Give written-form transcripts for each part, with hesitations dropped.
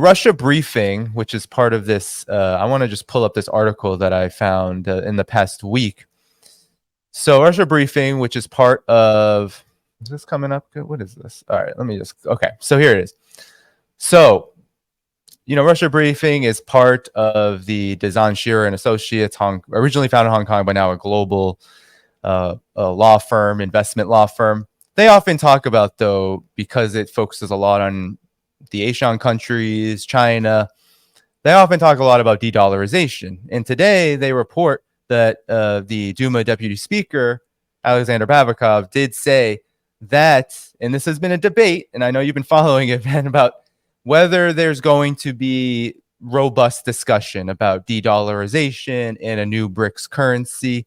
Russia briefing, which is part of this, I want to just pull up this article that I found in the past week. So Russia briefing, which is part of, is this coming up? What is this? All right, let me just, okay, so here it is. So, Russia briefing is part of the Dazan Shearer and Associates, originally founded in Hong Kong, but now a global law firm, investment law firm. They often talk about, though, because it focuses a lot on the Asian countries, China, they often talk a lot about de-dollarization. And today they report that the Duma deputy speaker, Alexander Babakov, did say that, and this has been a debate, and I know you've been following it, Ben, about whether there's going to be robust discussion about de-dollarization and a new BRICS currency.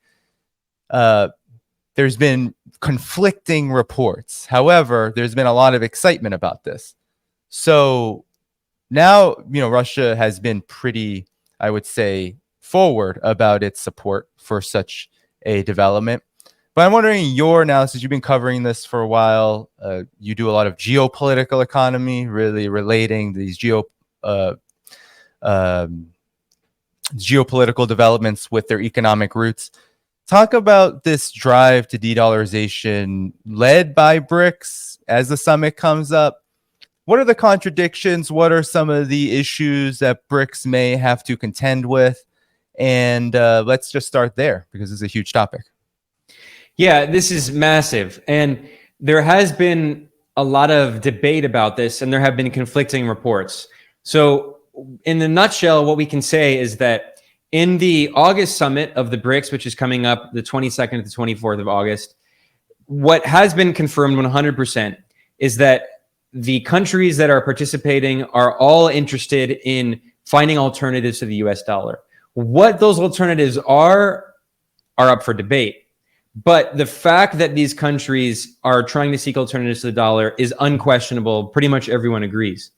There's been conflicting reports. However, there's been a lot of excitement about this. So now, Russia has been pretty, I would say, forward about its support for such a development. But I'm wondering your analysis. You've been covering this for a while. You do a lot of geopolitical economy, really relating these geopolitical developments with their economic roots. Talk about this drive to de-dollarization led by BRICS as the summit comes up. What are the contradictions? What are some of the issues that BRICS may have to contend with? And let's just start there because it's a huge topic. Yeah, this is massive. And there has been a lot of debate about this, and there have been conflicting reports. So in the nutshell, what we can say is that in the August summit of the BRICS, which is coming up the 22nd to the 24th of August, what has been confirmed 100% is that the countries that are participating are all interested in finding alternatives to the US dollar. What those alternatives are up for debate. But the fact that these countries are trying to seek alternatives to the dollar is unquestionable. Pretty much everyone agrees.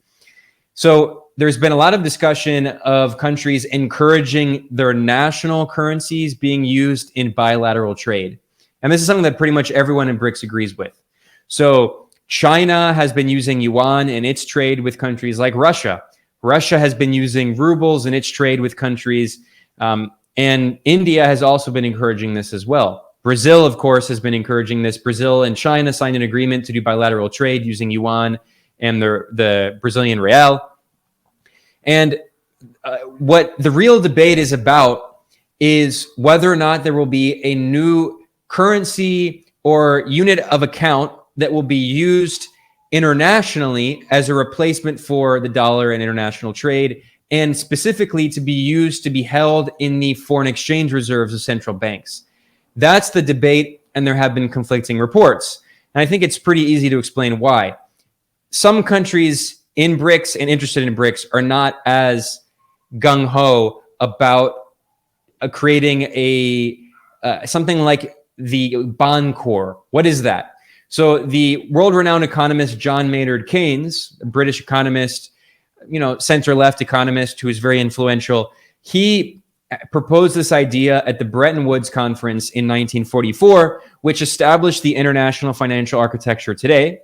So there's been a lot of discussion of countries encouraging their national currencies being used in bilateral trade. And this is something that pretty much everyone in BRICS agrees with. So China has been using yuan in its trade with countries like Russia. Russia has been using rubles in its trade with countries. And India has also been encouraging this as well. Brazil, of course, has been encouraging this. Brazil and China signed an agreement to do bilateral trade using yuan and the Brazilian real. And what the real debate is about is whether or not there will be a new currency or unit of account that will be used internationally as a replacement for the dollar in international trade, and specifically to be used to be held in the foreign exchange reserves of central banks. That's the debate, and there have been conflicting reports. And I think it's pretty easy to explain why. Some countries in BRICS and interested in BRICS are not as gung-ho about creating something like the bond core. What is that? So the world-renowned economist John Maynard Keynes, a British economist, center-left economist who is very influential, he proposed this idea at the Bretton Woods Conference in 1944, which established the international financial architecture today.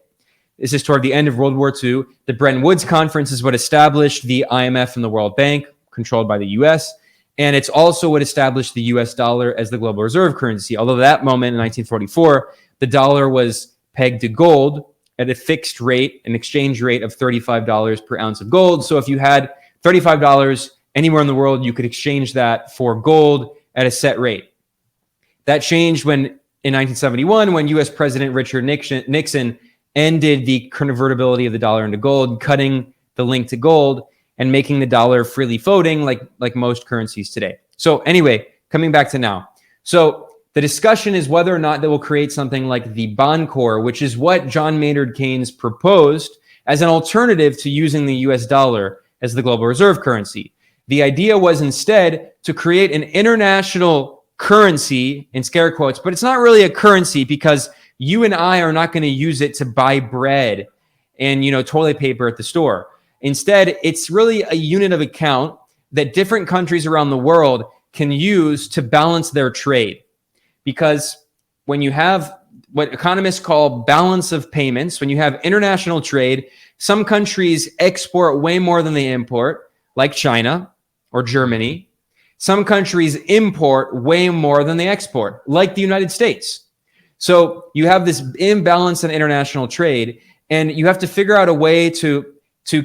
This is toward the end of World War II. The Bretton Woods Conference is what established the IMF and the World Bank, controlled by the US. And it's also what established the US dollar as the global reserve currency. Although at that moment in 1944, the dollar was pegged to gold at a fixed rate, an exchange rate of $35 per ounce of gold. So if you had $35 anywhere in the world, you could exchange that for gold at a set rate. That changed in 1971, when US President Richard Nixon ended the convertibility of the dollar into gold, cutting the link to gold and making the dollar freely floating like most currencies today. So anyway, coming back to now. So the discussion is whether or not they will create something like the bond core, which is what John Maynard Keynes proposed as an alternative to using the US dollar as the global reserve currency. The idea was instead to create an international currency, in scare quotes, but it's not really a currency because you and I are not going to use it to buy bread and, toilet paper at the store. Instead, it's really a unit of account that different countries around the world can use to balance their trade. Because when you have what economists call balance of payments. When you have international trade, some countries export way more than they import, like China or Germany. Some countries import way more than they export, like the United States. So you have this imbalance in international trade, and you have to figure out a way to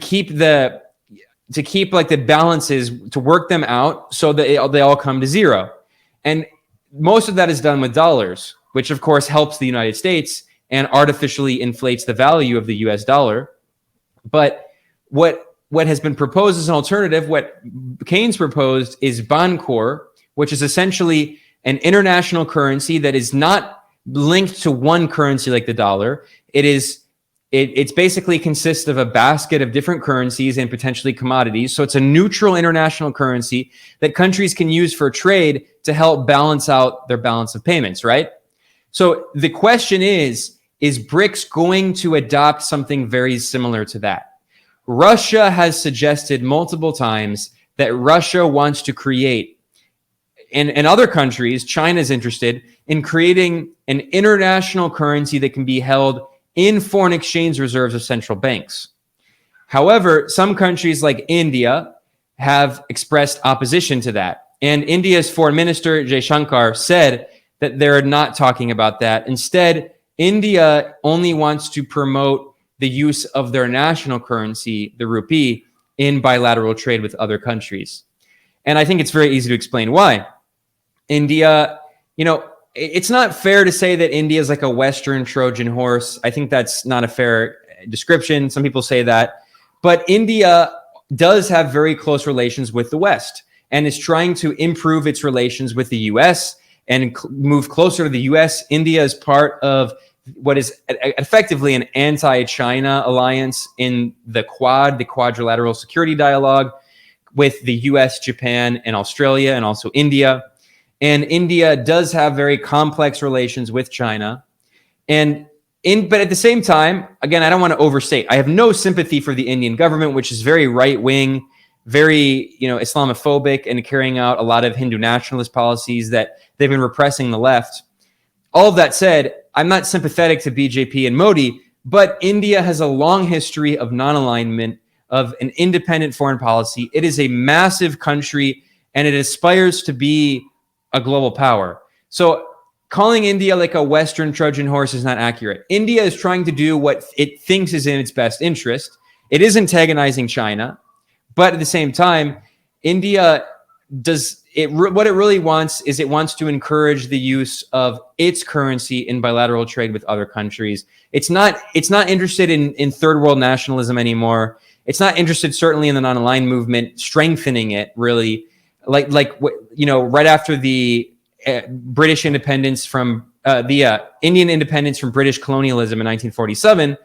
keep like the balances, to work them out so that they all come to zero. And most of that is done with dollars, which of course helps the United States and artificially inflates the value of the US dollar. But what has been proposed as an alternative, what Keynes proposed, is Bancor, which is essentially an international currency that is not linked to one currency like the dollar. It's basically consists of a basket of different currencies and potentially commodities. So it's a neutral international currency that countries can use for trade to help balance out their balance of payments, right? So the question is BRICS going to adopt something very similar to that? Russia has suggested multiple times that Russia wants to create, and other countries, China's interested in creating an international currency that can be held in foreign exchange reserves of central banks. However, some countries like India have expressed opposition to that. And India's foreign minister, Jaishankar, said that they're not talking about that. Instead, India only wants to promote the use of their national currency, the rupee, in bilateral trade with other countries. And I think it's very easy to explain why. India, it's not fair to say that India is like a Western Trojan horse. I think that's not a fair description. Some people say that. But India does have very close relations with the West and is trying to improve its relations with the US and move closer to the US. India is part of what is effectively an anti-China alliance in the Quad, the Quadrilateral Security Dialogue, with the US, Japan, and Australia, and also India. And India does have very complex relations with China. But at the same time, again, I don't want to overstate. I have no sympathy for the Indian government, which is very right-wing, very Islamophobic, and carrying out a lot of Hindu nationalist policies that they've been repressing the left. All of that said, I'm not sympathetic to BJP and Modi, but India has a long history of non-alignment, of an independent foreign policy. It is a massive country, and it aspires to be a global power. So calling India like a Western Trojan horse is not accurate. India is trying to do what it thinks is in its best interest. It is antagonizing China, but at the same time, India what it really wants is it wants to encourage the use of its currency in bilateral trade with other countries. It's not interested in third world nationalism anymore. It's not interested certainly in the non-aligned movement, strengthening it really. Right after the British independence from the Indian independence from British colonialism in 1947,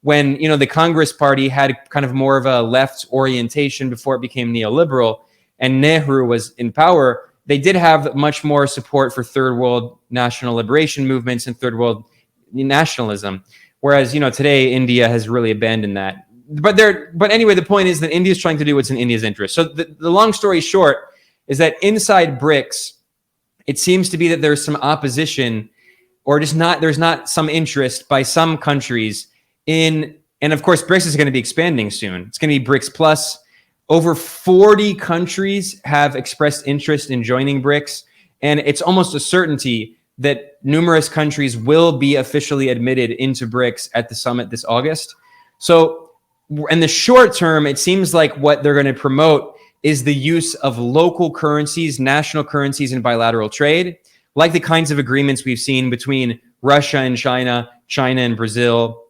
when the Congress Party had kind of more of a left orientation before it became neoliberal, and Nehru was in power, they did have much more support for third world national liberation movements and third world nationalism. Whereas today India has really abandoned that. But anyway, the point is that India is trying to do what's in India's interest. So the long story short is that inside BRICS, it seems to be that there's some opposition, or there's not some interest by some countries and of course, BRICS is going to be expanding soon. It's going to be BRICS Plus. Over 40 countries have expressed interest in joining BRICS, and it's almost a certainty that numerous countries will be officially admitted into BRICS at the summit this August. So in the short term, it seems like what they're going to promote is the use of local currencies, national currencies in bilateral trade, like the kinds of agreements we've seen between Russia and China, China and Brazil.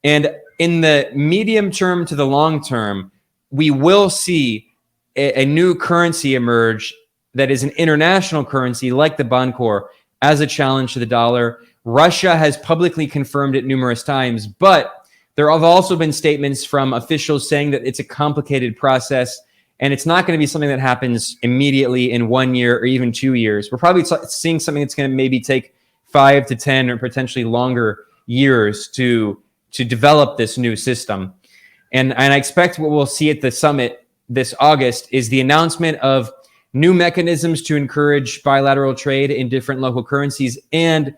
And in the medium term to the long term, we will see a new currency emerge that is an international currency like the Bancor as a challenge to the dollar. Russia has publicly confirmed it numerous times, but there have also been statements from officials saying that it's a complicated process and it's not going to be something that happens immediately in 1 year or even 2 years. We're probably seeing something that's going to maybe take 5 to 10 or potentially longer years to develop this new system. And I expect what we'll see at the summit this August is the announcement of new mechanisms to encourage bilateral trade in different local currencies and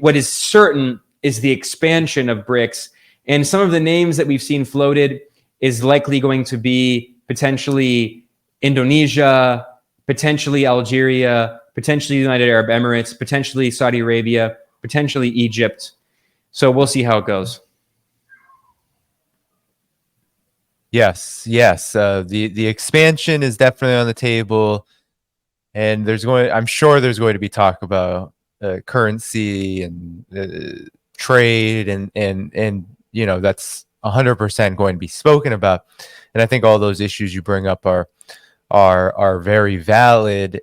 what is certain is the expansion of BRICS. And some of the names that we've seen floated is likely going to be potentially Indonesia, potentially Algeria, potentially United Arab Emirates, potentially Saudi Arabia, potentially Egypt. So we'll see how it goes. Yes. The expansion is definitely on the table, and I'm sure there's going to be talk about currency and trade, and that's 100% going to be spoken about. And I think all those issues you bring up are very valid.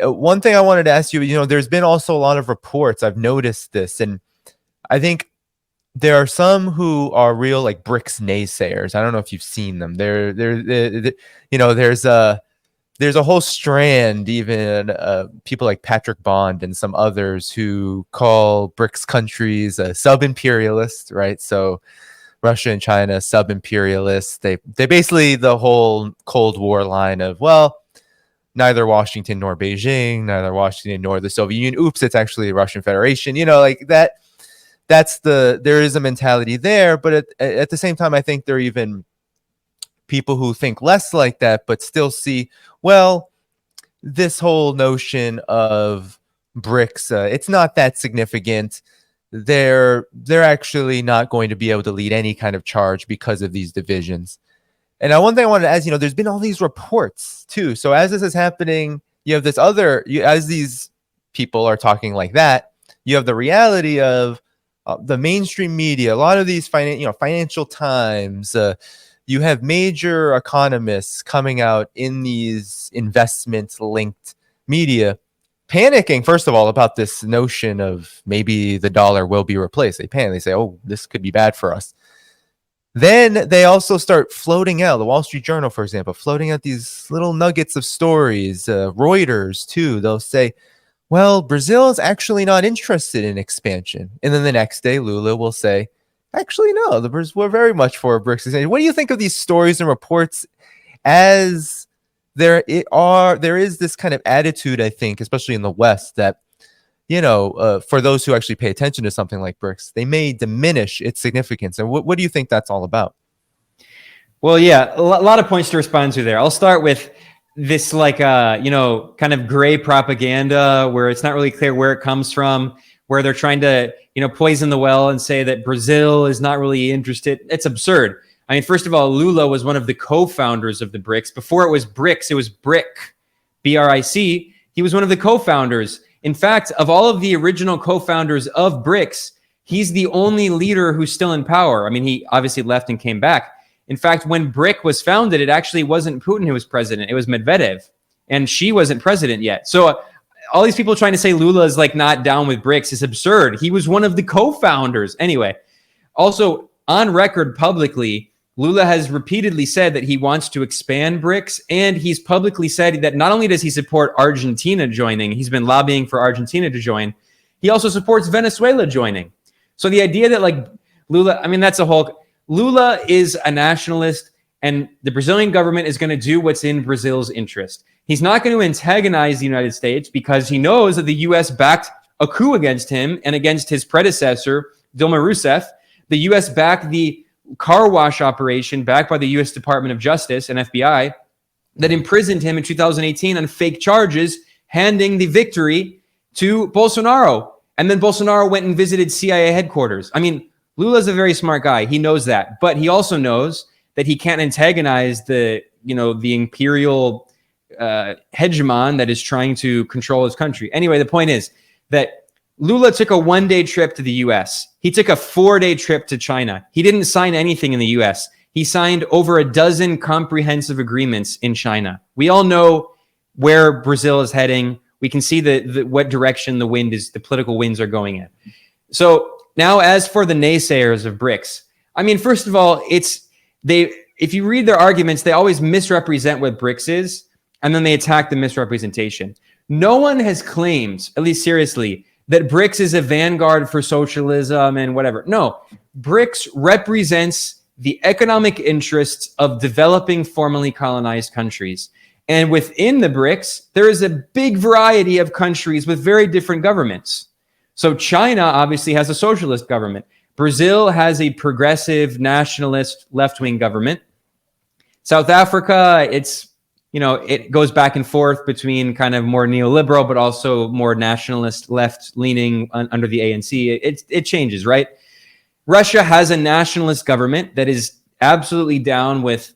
One thing I wanted to ask you, there's been also a lot of reports. I've noticed this, and I think there are some who are real like BRICS naysayers. I don't know if you've seen them. There's a whole strand, even people like Patrick Bond and some others who call BRICS countries sub-imperialist, right? So Russia and China sub-imperialist. They basically the whole Cold War line of, well, neither Washington nor Beijing, neither Washington nor the Soviet Union. Oops, it's actually the Russian Federation. Like that. There is a mentality there, but at the same time, I think there are even people who think less like that, but still see, well, this whole notion of BRICS, it's not that significant. They're actually not going to be able to lead any kind of charge because of these divisions. And one thing I wanted to ask, there's been all these reports too. So as this is happening, you have this as these people are talking like that, you have the reality of the mainstream media, a lot of these Financial Times, you have major economists coming out in these investment-linked media panicking, first of all, about this notion of maybe the dollar will be replaced. They panic. They say, oh, this could be bad for us. Then they also start floating out, the Wall Street Journal, for example, floating out these little nuggets of stories. Reuters, too, they'll say, well, Brazil is actually not interested in expansion. And then the next day, Lula will say, actually, no, we're very much for BRICS expansion. What do you think of these stories and reports as there is this kind of attitude, I think, especially in the West, that, for those who actually pay attention to something like BRICS, they may diminish its significance. And what do you think that's all about? Well, yeah, a lot of points to respond to there. I'll start with this kind of gray propaganda where it's not really clear where it comes from, where they're trying to, poison the well and say that Brazil is not really interested. It's absurd. I mean, first of all, Lula was one of the co-founders of the BRICS. Before it was BRICS, it was BRIC, B-R-I-C. He was one of the co-founders. In fact, of all of the original co-founders of BRICS, he's the only leader who's still in power. I mean, he obviously left and came back. In fact, when BRIC was founded, it actually wasn't Putin who was president. It was Medvedev, and Xi wasn't president yet. So all these people trying to say Lula is not down with BRICS is absurd. He was one of the co-founders. Anyway, also on record publicly, Lula has repeatedly said that he wants to expand BRICS, and he's publicly said that not only does he support Argentina joining, he's been lobbying for Argentina to join, he also supports Venezuela joining. So the idea that Lula, I mean, that's a whole... Lula is a nationalist, and the Brazilian government is going to do what's in Brazil's interest. He's not going to antagonize the United States because he knows that the U.S. backed a coup against him and against his predecessor, Dilma Rousseff. The U.S. backed the car wash operation backed by the U.S. Department of Justice and FBI that imprisoned him in 2018 on fake charges, handing the victory to Bolsonaro. And then Bolsonaro went and visited CIA headquarters. I mean, Lula's a very smart guy. He knows that, but he also knows that he can't antagonize the imperial hegemon that is trying to control his country. Anyway, the point is that Lula took a one-day trip to the U.S. He took a 4-day trip to China. He didn't sign anything in the U.S. He signed over a dozen comprehensive agreements in China. We all know where Brazil is heading. We can see what direction the political winds are going in. So now, as for the naysayers of BRICS, I mean, first of all, if you read their arguments, they always misrepresent what BRICS is, and then they attack the misrepresentation. No one has claimed, at least seriously, that BRICS is a vanguard for socialism and whatever. No, BRICS represents the economic interests of developing formerly colonized countries. And within the BRICS, there is a big variety of countries with very different governments. So China obviously has a socialist government. Brazil has a progressive nationalist left-wing government. South Africa, it goes back and forth between kind of more neoliberal, but also more nationalist left-leaning under the ANC. It changes, right? Russia has a nationalist government that is absolutely down with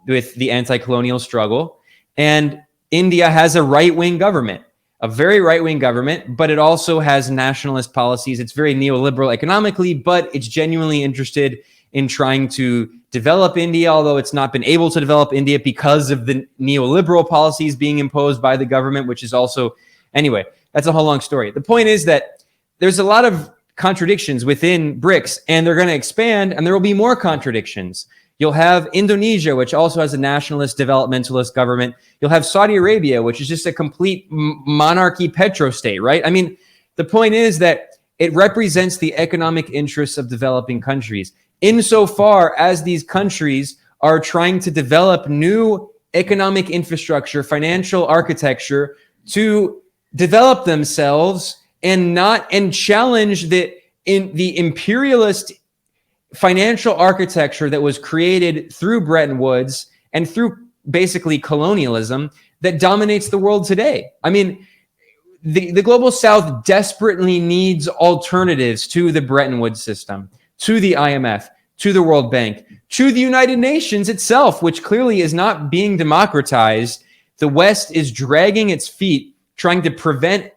the anti-colonial struggle. And India has a right-wing government, a very right-wing government, but it also has nationalist policies. It's very neoliberal economically, but it's genuinely interested in trying to develop India, although it's not been able to develop India because of the neoliberal policies being imposed by the government, which is also, anyway, that's a whole long story. The point is that there's a lot of contradictions within BRICS, and they're going to expand, and there will be more contradictions. You'll have Indonesia, which also has a nationalist, developmentalist government. You'll have Saudi Arabia, which is just a complete monarchy petrostate, right? I mean, the point is that it represents the economic interests of developing countries. Insofar as these countries are trying to develop new economic infrastructure, financial architecture to develop themselves and challenge the imperialist financial architecture that was created through Bretton Woods and through basically colonialism that dominates the world today. I mean, the global South desperately needs alternatives to the Bretton Woods system, to the IMF, to the World Bank, to the United Nations itself, which clearly is not being democratized. The West is dragging its feet, trying to prevent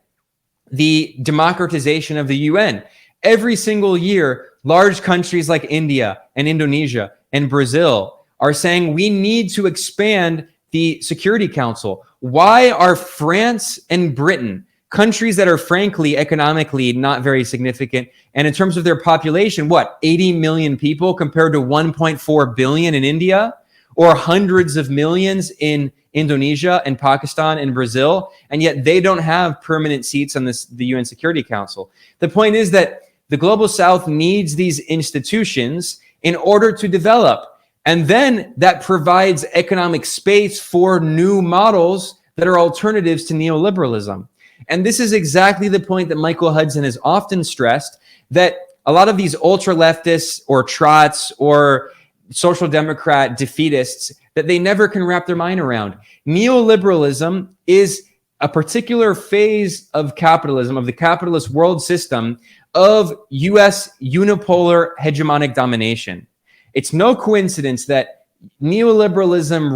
the democratization of the UN. Every single year, large countries like India and Indonesia and Brazil are saying we need to expand the Security Council. Why are France and Britain, countries that are frankly economically not very significant, and in terms of their population, 80 million people compared to 1.4 billion in India, or hundreds of millions in Indonesia and Pakistan and Brazil, and yet they don't have permanent seats on the UN Security Council. The point is that the Global South needs these institutions in order to develop, and then that provides economic space for new models that are alternatives to neoliberalism. And this is exactly the point that Michael Hudson has often stressed, that a lot of these ultra-leftists or trots or social democrat defeatists, that they never can wrap their mind around. Neoliberalism is a particular phase of capitalism, of the capitalist world system, of US unipolar hegemonic domination. It's no coincidence that neoliberalism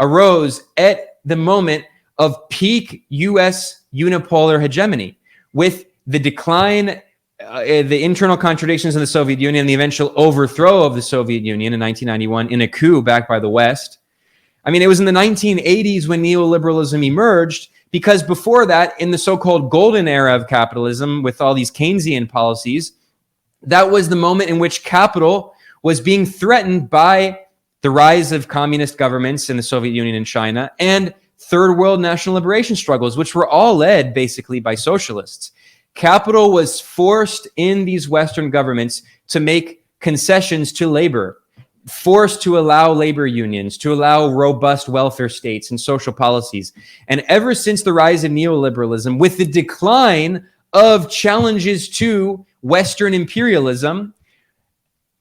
arose at the moment of peak US unipolar hegemony, with the decline, the internal contradictions in the Soviet Union, and the eventual overthrow of the Soviet Union in 1991 in a coup backed by the West. I mean, it was in the 1980s when neoliberalism emerged, because before that, in the so-called golden era of capitalism, with all these Keynesian policies, that was the moment in which capital was being threatened by the rise of communist governments in the Soviet Union and China, and third world national liberation struggles, which were all led basically by socialists. Capital was forced in these Western governments to make concessions to labor, forced to allow labor unions, to allow robust welfare states and social policies. And ever since the rise of neoliberalism, with the decline of challenges to Western imperialism,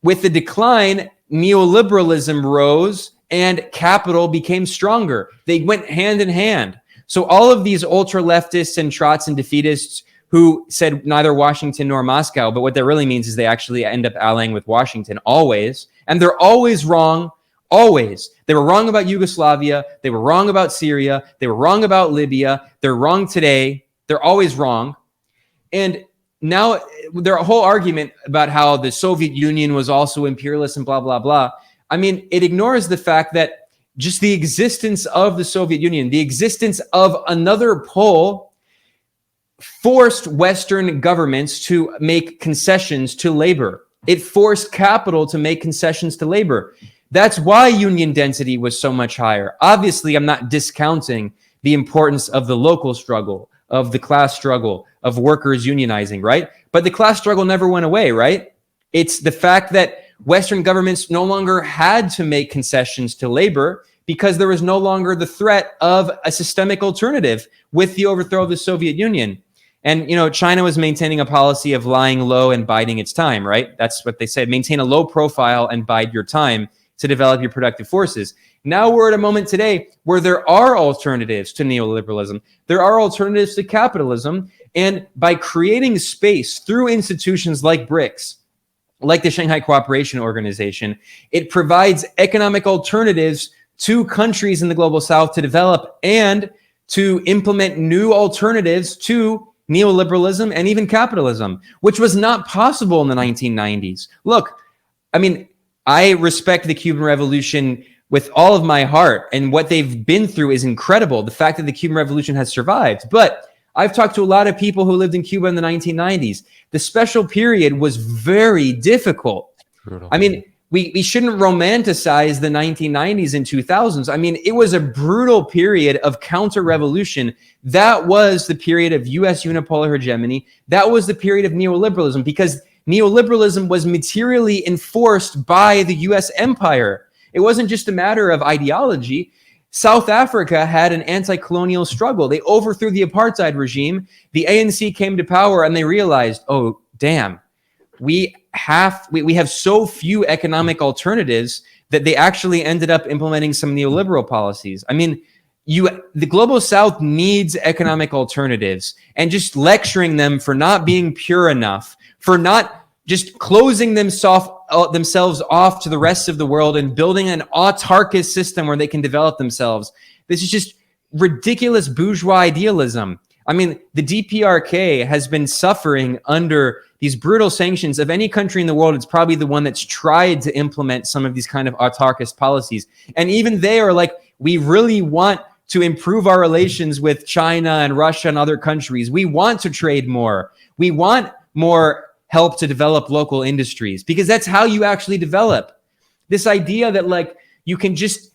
with the decline, neoliberalism rose and capital became stronger. They went hand in hand. So all of these ultra-leftists and trots and defeatists who said neither Washington nor Moscow, but what that really means is they actually end up allying with Washington always. And they're always wrong, always. They were wrong about Yugoslavia. They were wrong about Syria. They were wrong about Libya. They're wrong today. They're always wrong. And now their whole argument about how the Soviet Union was also imperialist and blah, blah, blah. I mean, it ignores the fact that just the existence of the Soviet Union, the existence of another pole, forced Western governments to make concessions to labor. It forced capital to make concessions to labor. That's why union density was so much higher. Obviously, I'm not discounting the importance of the local struggle, of the class struggle, of workers unionizing, right? But the class struggle never went away, right? It's the fact that Western governments no longer had to make concessions to labor because there was no longer the threat of a systemic alternative with the overthrow of the Soviet Union. And, China was maintaining a policy of lying low and biding its time, right? That's what they said. Maintain a low profile and bide your time to develop your productive forces. Now we're at a moment today where there are alternatives to neoliberalism. There are alternatives to capitalism. And by creating space through institutions like BRICS, like the Shanghai Cooperation Organization, it provides economic alternatives to countries in the global south to develop and to implement new alternatives to neoliberalism and even capitalism, which was not possible in the 1990s. Look, I mean, I respect the Cuban Revolution with all of my heart, and what they've been through is incredible. The fact that the Cuban Revolution has survived. But I've talked to a lot of people who lived in Cuba in the 1990s. The special period was very difficult. Brutal. I mean, we shouldn't romanticize the 1990s and 2000s. I mean, it was a brutal period of counter-revolution. That was the period of U.S. unipolar hegemony. That was the period of neoliberalism, because neoliberalism was materially enforced by the U.S. empire. It wasn't just a matter of ideology. South Africa had an anti-colonial struggle. They overthrew the apartheid regime. The ANC came to power and they realized, oh, damn, we have so few economic alternatives that they actually ended up implementing some neoliberal policies. I mean, the global south needs economic alternatives, and just lecturing them for not being pure enough, for not just closing themselves off to the rest of the world and building an autarkist system where they can develop themselves. This is just ridiculous bourgeois idealism. I mean, the DPRK has been suffering under these brutal sanctions. Of any country in the world, it's probably the one that's tried to implement some of these kind of autarkist policies. And even they are like, we really want to improve our relations with China and Russia and other countries. We want to trade more. We want more help to develop local industries, because that's how you actually develop. This idea that like you can just,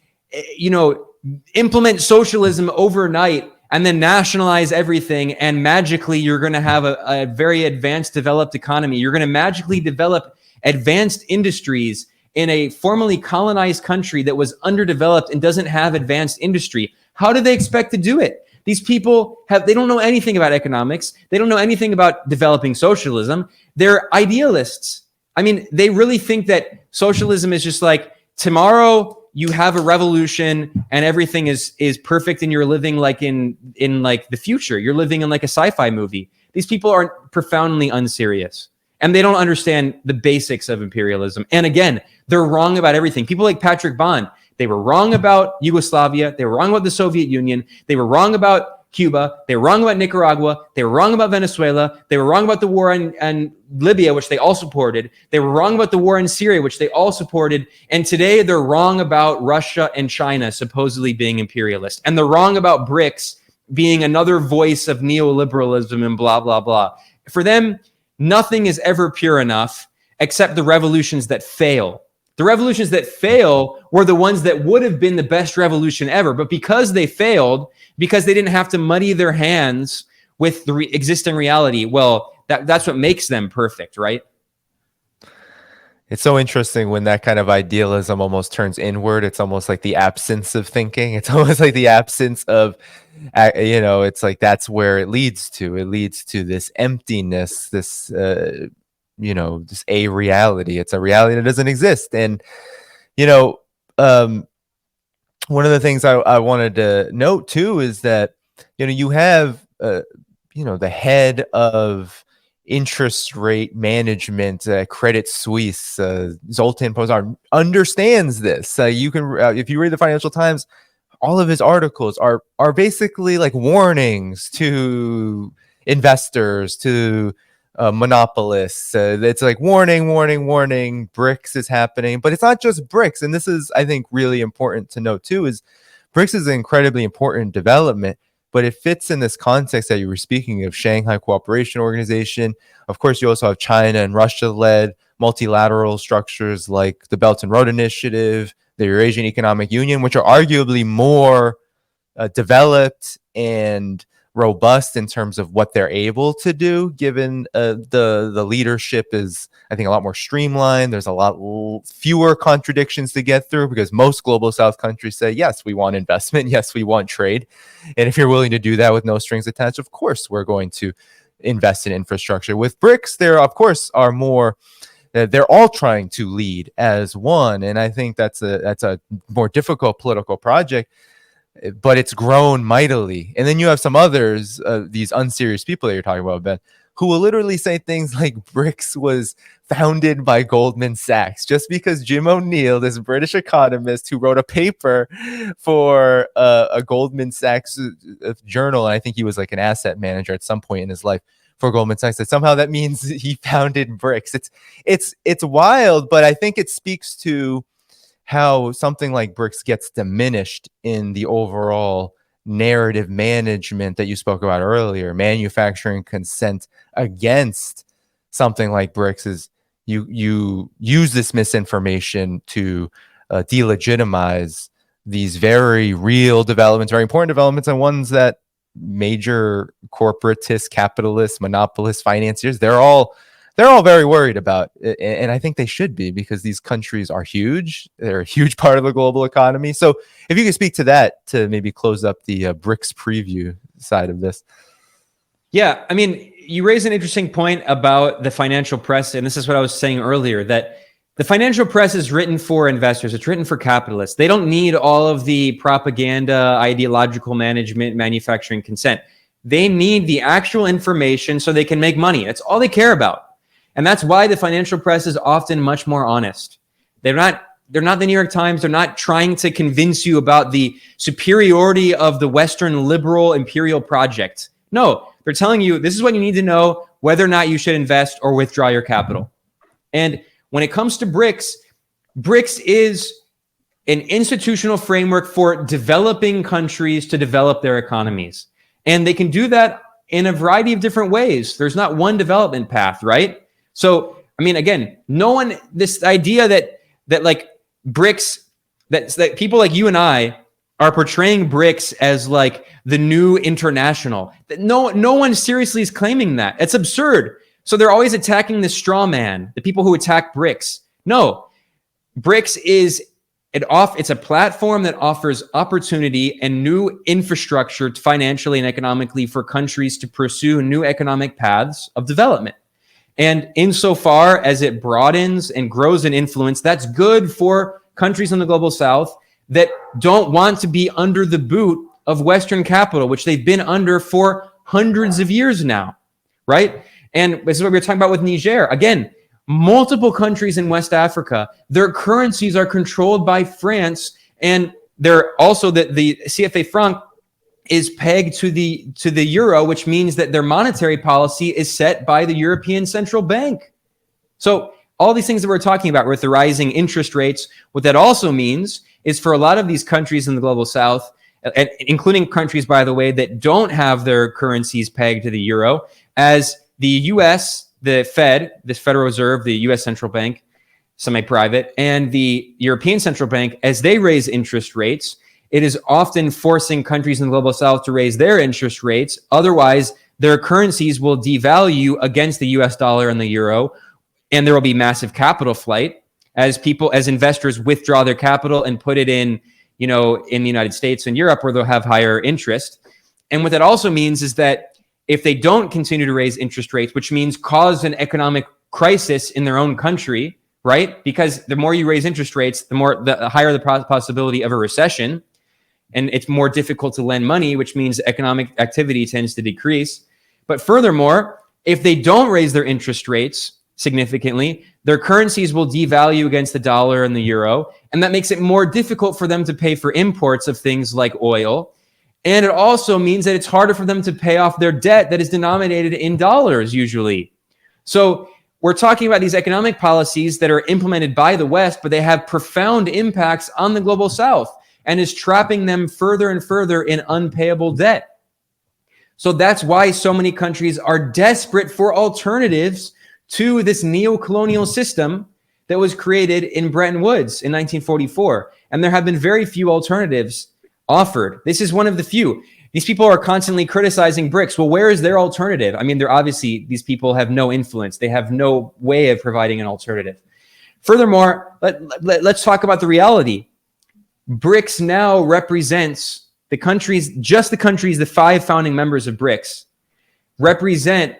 implement socialism overnight and then nationalize everything, and magically you're going to have a very advanced developed economy. You're going to magically develop advanced industries in a formerly colonized country that was underdeveloped and doesn't have advanced industry. How do they expect to do it? These people they don't know anything about economics. They don't know anything about developing socialism. They're idealists. I mean, they really think that socialism is just like, tomorrow you have a revolution and everything is perfect and you're living like in like the future. You're living in like a sci-fi movie. These people are profoundly unserious, and they don't understand the basics of imperialism. And again, they're wrong about everything. People like Patrick Bond, they were wrong about Yugoslavia. They were wrong about the Soviet Union. They were wrong about Cuba. They were wrong about Nicaragua. They were wrong about Venezuela. They were wrong about the war in Libya, which they all supported. They were wrong about the war in Syria, which they all supported. And today they're wrong about Russia and China supposedly being imperialist. And they're wrong about BRICS being another voice of neoliberalism and blah, blah, blah. For them, nothing is ever pure enough except the revolutions that fail. The revolutions that fail were the ones that would have been the best revolution ever. But because they failed, because they didn't have to muddy their hands with the existing reality, well, that's what makes them perfect, right? It's so interesting when that kind of idealism almost turns inward. It's almost like the absence of thinking. It's almost like the absence of, it's like that's where it leads to. It leads to this emptiness, this just a reality. It's a reality that doesn't exist. And, one of the things I wanted to note too is that, you have, the head of interest rate management, Credit Suisse, Zoltan Pozsar, understands this. You can, if you read the Financial Times, all of his articles are basically like warnings to investors, to monopolists. It's like warning, BRICS is happening. But it's not just BRICS. And this is, I think, really important to note too, is BRICS is an incredibly important development, but it fits in this context that you were speaking of, Shanghai Cooperation Organization. Of course, you also have China and Russia-led multilateral structures like the Belt and Road Initiative, the Eurasian Economic Union, which are arguably more developed and robust in terms of what they're able to do, given the leadership is, I think, a lot more streamlined. There's a lot fewer contradictions to get through, because most global south countries say, yes, we want investment, yes, we want trade, and if you're willing to do that with no strings attached, of course we're going to invest in infrastructure. With BRICS, there of course are more. They're all trying to lead as one, and I think that's a more difficult political project, but it's grown mightily. And then you have some others, these unserious people that you're talking about, Ben, who will literally say things like BRICS was founded by Goldman Sachs, just because Jim O'Neill, this British economist who wrote a paper for a Goldman Sachs journal, and I think he was like an asset manager at some point in his life for Goldman Sachs, that somehow that means he founded BRICS. It's wild, but I think it speaks to how something like BRICS gets diminished in the overall narrative management that you spoke about earlier. Manufacturing consent against something like BRICS is you use this misinformation to delegitimize these very real developments, very important developments, and ones that major corporatists, capitalists, monopolists, financiers, they're all very worried about. And I think they should be, because these countries are huge. They're a huge part of the global economy. So if you could speak to that to maybe close up the BRICS preview side of this. Yeah, I mean, you raise an interesting point about the financial press. And this is what I was saying earlier, that the financial press is written for investors. It's written for capitalists. They don't need all of the propaganda, ideological management, manufacturing consent. They need the actual information so they can make money. That's all they care about. And that's why the financial press is often much more honest. They're not the New York Times. They're not trying to convince you about the superiority of the Western liberal imperial project. No, they're telling you this is what you need to know, whether or not you should invest or withdraw your capital. And when it comes to BRICS, BRICS is an institutional framework for developing countries to develop their economies. And they can do that in a variety of different ways. There's not one development path, right? So, I mean, again, this idea that like BRICS, that people like you and I are portraying BRICS as like the new international. No one seriously is claiming that. It's absurd. So they're always attacking the straw man, the people who attack BRICS. No, BRICS is it's a platform that offers opportunity and new infrastructure financially and economically for countries to pursue new economic paths of development. And insofar as it broadens and grows in influence, that's good for countries in the global south that don't want to be under the boot of Western capital, which they've been under for hundreds of years now, right? And this is what we were talking about with Niger. Again, multiple countries in West Africa, their currencies are controlled by France, and they're also the CFA franc is pegged to the euro, which means that their monetary policy is set by the European Central Bank. So all these things that we're talking about with the rising interest rates, what that also means is for a lot of these countries in the global south, and including countries, by the way, that don't have their currencies pegged to the euro, as the US, the Fed, this Federal Reserve, the US Central Bank, semi-private, and the European Central Bank, as they raise interest rates, it is often forcing countries in the global south to raise their interest rates. Otherwise, their currencies will devalue against the US dollar and the euro, and there will be massive capital flight as investors withdraw their capital and put it in the United States and Europe, where they'll have higher interest. And what that also means is that if they don't continue to raise interest rates, which means cause an economic crisis in their own country, right? Because the more you raise interest rates, the higher the possibility of a recession, and it's more difficult to lend money, which means economic activity tends to decrease. But furthermore, if they don't raise their interest rates significantly, their currencies will devalue against the dollar and the euro, and that makes it more difficult for them to pay for imports of things like oil. And it also means that it's harder for them to pay off their debt that is denominated in dollars usually. So we're talking about these economic policies that are implemented by the West, but they have profound impacts on the global south and is trapping them further and further in unpayable debt. So that's why so many countries are desperate for alternatives to this neo-colonial system that was created in Bretton Woods in 1944. And there have been very few alternatives offered. This is one of the few. These people are constantly criticizing BRICS. Well, where is their alternative? I mean, these people have no influence. They have no way of providing an alternative. Furthermore, let's talk about the reality. BRICS now represents the 5 founding members of BRICS represent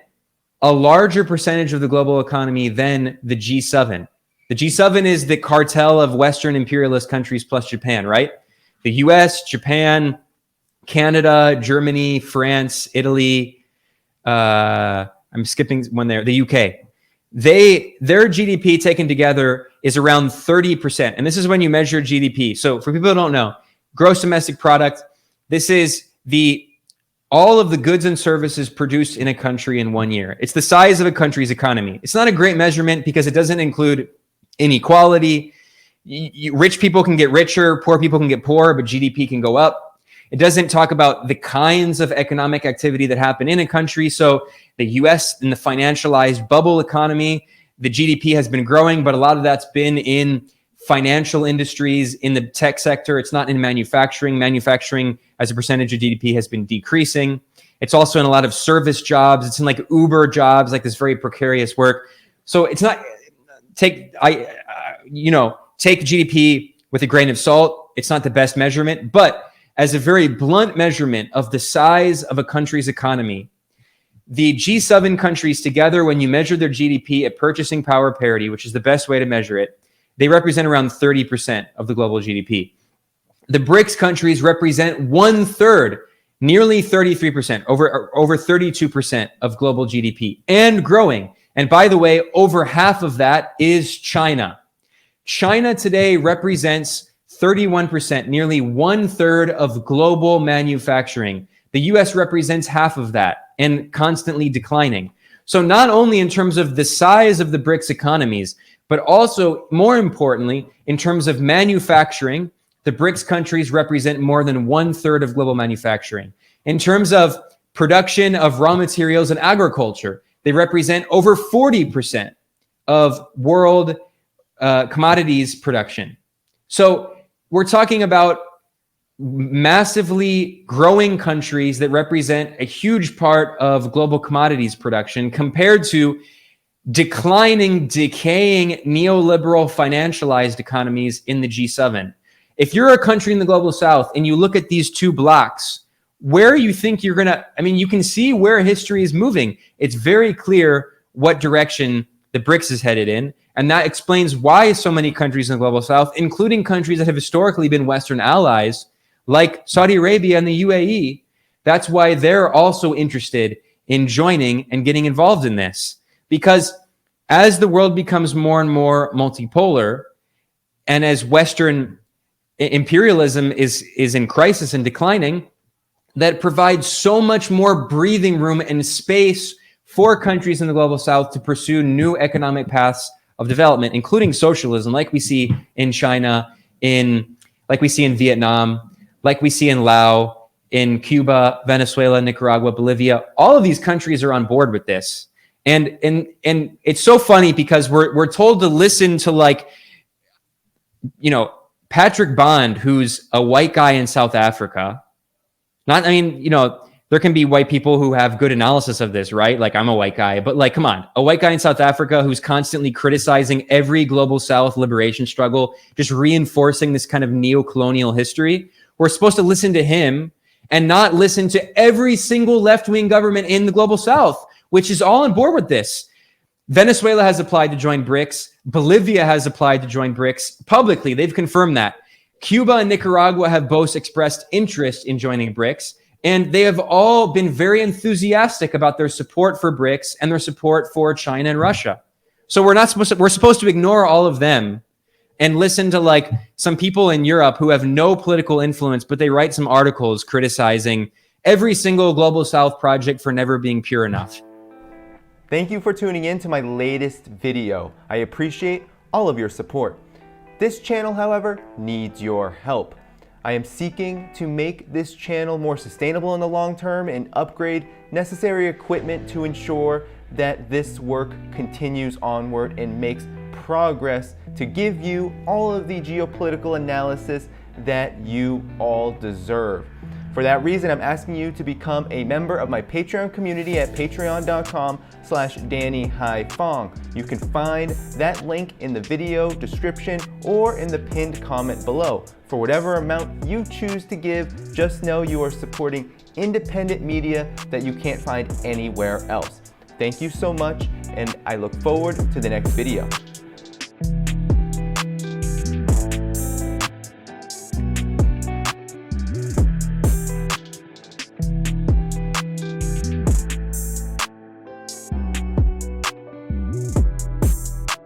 a larger percentage of the global economy than the G7. The G7 is the cartel of Western imperialist countries plus Japan, right? The US, Japan, Canada, Germany, France, Italy, I'm skipping one there, the UK. Their GDP taken together is around 30%. And this is when you measure GDP. So for people who don't know, gross domestic product, this is all of the goods and services produced in a country in 1 year. It's the size of a country's economy. It's not a great measurement because it doesn't include inequality. Rich people can get richer, poor people can get poorer, but GDP can go up. It doesn't talk about the kinds of economic activity that happen in a country. So the US, in the financialized bubble economy, the GDP has been growing, but a lot of that's been in financial industries, in the tech sector. It's not in manufacturing. Manufacturing as a percentage of GDP has been decreasing. It's also in a lot of service jobs. It's in like Uber jobs, like this very precarious work. So it's not, take GDP with a grain of salt. It's not the best measurement, but as a very blunt measurement of the size of a country's economy, the G7 countries together, when you measure their GDP at purchasing power parity, which is the best way to measure it, they represent around 30% of the global GDP. The BRICS countries represent 1/3, nearly 33%, over 32% of global GDP, and growing. And by the way, over half of that is China. China today represents 31%, nearly 1/3 of global manufacturing. The US represents half of that and constantly declining. So not only in terms of the size of the BRICS economies, but also more importantly, in terms of manufacturing, the BRICS countries represent more than 1/3 of global manufacturing. In terms of production of raw materials and agriculture, they represent over 40% of world commodities production. So we're talking about massively growing countries that represent a huge part of global commodities production compared to declining, decaying, neoliberal, financialized economies in the G7. If you're a country in the global south and you look at these two blocks, where you think you're going to, you can see where history is moving. It's very clear what direction the BRICS is headed in. And that explains why so many countries in the global south, including countries that have historically been Western allies, like Saudi Arabia and the UAE, that's why they're also interested in joining and getting involved in this. Because as the world becomes more and more multipolar, and as Western imperialism is in crisis and declining, that provides so much more breathing room and space for countries in the global south to pursue new economic paths of development, including socialism, like we see in China, like we see in Vietnam, like we see in Laos, in Cuba, Venezuela, Nicaragua, Bolivia. All of these countries are on board with this. And it's so funny because we're told to listen to Patrick Bond, who's a white guy in South Africa. There can be white people who have good analysis of this, right? Like I'm a white guy, but come on, a white guy in South Africa who's constantly criticizing every global South liberation struggle, just reinforcing this kind of neo-colonial history. We're supposed to listen to him and not listen to every single left-wing government in the global South, which is all on board with this. Venezuela has applied to join BRICS. Bolivia has applied to join BRICS publicly. They've confirmed that. Cuba and Nicaragua have both expressed interest in joining BRICS, and they have all been very enthusiastic about their support for BRICS and their support for China and Russia. So we're supposed to ignore all of them and listen to some people in Europe who have no political influence, but they write some articles criticizing every single global South project for never being pure enough. Thank you for tuning in to my latest video. I appreciate all of your support. This channel, however, needs your help. I am seeking to make this channel more sustainable in the long term and upgrade necessary equipment to ensure that this work continues onward and makes progress to give you all of the geopolitical analysis that you all deserve. For that reason, I'm asking you to become a member of my Patreon community at patreon.com/DannyDhaiphong. You can find that link in the video description or in the pinned comment below. For whatever amount you choose to give, just know you are supporting independent media that you can't find anywhere else. Thank you so much, and I look forward to the next video.